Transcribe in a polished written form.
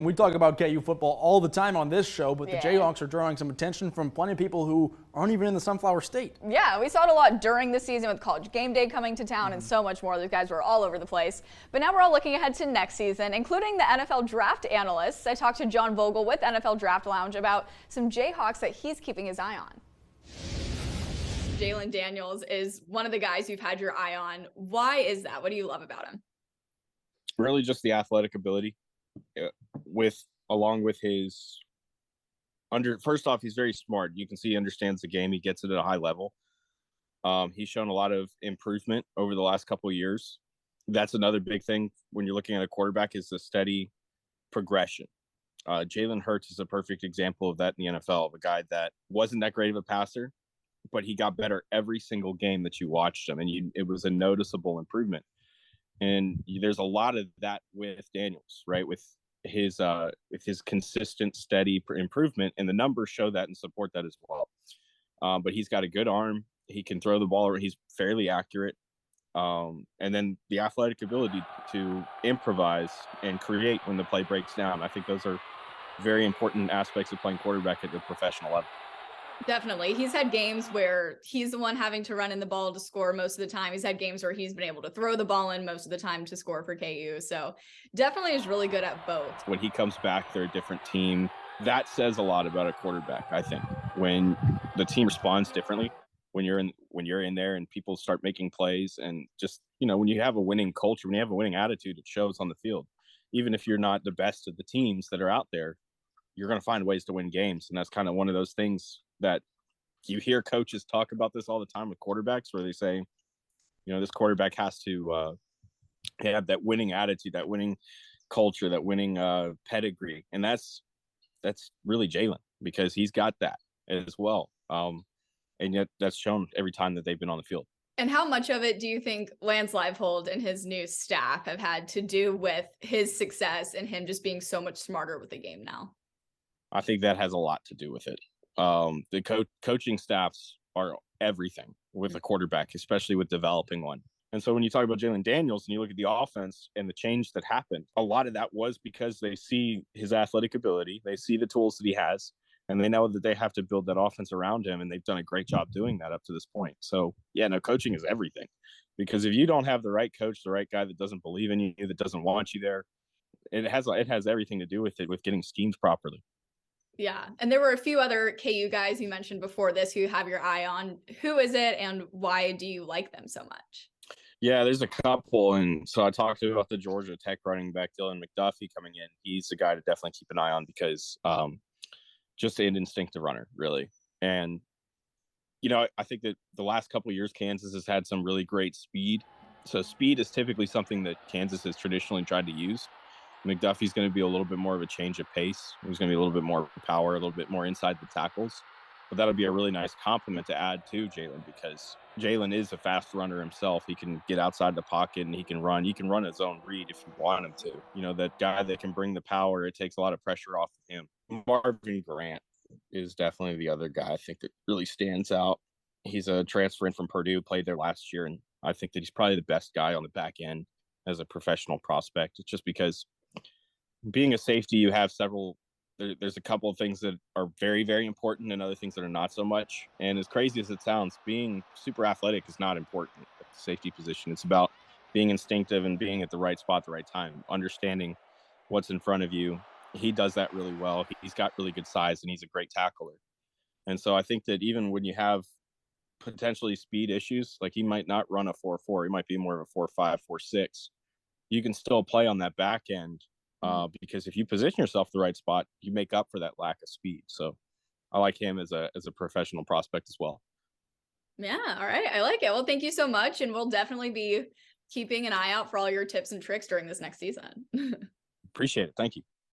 We talk about KU football all the time on this show, but the Yeah. Jayhawks are drawing some attention from plenty of people who aren't even in the Sunflower State. Yeah, we saw it a lot during the season with College Game Day coming to town and so much more. Those guys were all over the place. But now we're all looking ahead to next season, including the NFL draft analysts. I talked to John Vogel with NFL Draft Lounge about some Jayhawks that he's keeping his eye on. Jalon Daniels is one of the guys you've had your eye on. Why is that? What do you love about him? Really just the athletic ability along with his first off, he's very smart. You can see he understands the game. He gets it at a high level. He's shown a lot of improvement over the last couple of years. That's another big thing when you're looking at a quarterback is the steady progression. Jalen Hurts is a perfect example of that in the NFL, of a guy that wasn't that great of a passer, but he got better every single game that you watched him, and it was a noticeable improvement. And there's a lot of that with Daniels, right? With his consistent, steady improvement, and the numbers show that and support that as well. But he's got a good arm. He can throw the ball. He's fairly accurate. And then the athletic ability to improvise and create when the play breaks down. I think those are very important aspects of playing quarterback at the professional level. Definitely. He's had games where he's the one having to run in the ball to score most of the time. He's had games where he's been able to throw the ball in most of the time to score for KU. So definitely is really good at both. When he comes back, they're a different team. That says a lot about a quarterback, I think. When the team responds differently, when you're in there and people start making plays, and just, when you have a winning culture, when you have a winning attitude, it shows on the field. Even if you're not the best of the teams that are out there, you're going to find ways to win games. And that's kind of one of those things that you hear coaches talk about this all the time with quarterbacks, where they say, this quarterback has to have that winning attitude, that winning culture, that winning pedigree. And that's really Jalon, because he's got that as well. And yet that's shown every time that they've been on the field. And how much of it do you think Lance Leipold and his new staff have had to do with his success and him just being so much smarter with the game now? I think that has a lot to do with it. The coaching staffs are everything with a quarterback, especially with developing one. And so when you talk about Jalon Daniels and you look at the offense and the change that happened, a lot of that was because they see his athletic ability, they see the tools that he has, and they know that they have to build that offense around him, and they've done a great job doing that up to this point. So, coaching is everything. Because if you don't have the right coach, the right guy that doesn't believe in you, that doesn't want you there, it has everything to do with it, with getting schemed properly. Yeah. And there were a few other KU guys you mentioned before this who you have your eye on. Who is it and why do you like them so much? Yeah, there's a couple. And so I talked about the Georgia Tech running back, Dylan McDuffie, coming in. He's the guy to definitely keep an eye on, because just an instinctive runner, really. And, I think that the last couple of years, Kansas has had some really great speed. So speed is typically something that Kansas has traditionally tried to use. McDuffie's going to be a little bit more of a change of pace. He's going to be a little bit more power, a little bit more inside the tackles. But that'll be a really nice compliment to add to Jalon, because Jalon is a fast runner himself. He can get outside the pocket and he can run. He can run his own read if you want him to. That guy that can bring the power, it takes a lot of pressure off of him. Marvin Grant is definitely the other guy I think that really stands out. He's a transfer in from Purdue, played there last year, and I think that he's probably the best guy on the back end as a professional prospect. It's just because being a safety, you have there's a couple of things that are very, very important and other things that are not so much. And as crazy as it sounds, being super athletic is not important at the safety position. It's about being instinctive and being at the right spot at the right time, understanding what's in front of you. He does that really well. He's got really good size, and he's a great tackler. And so I think that even when you have potentially speed issues, like he might not run a 4.4, he might be more of a 4.5, 4.6. You can still play on that back end. Because if you position yourself the right spot, you make up for that lack of speed. So I like him as a professional prospect as well. Yeah. All right. I like it. Well, thank you so much. And we'll definitely be keeping an eye out for all your tips and tricks during this next season. Appreciate it. Thank you.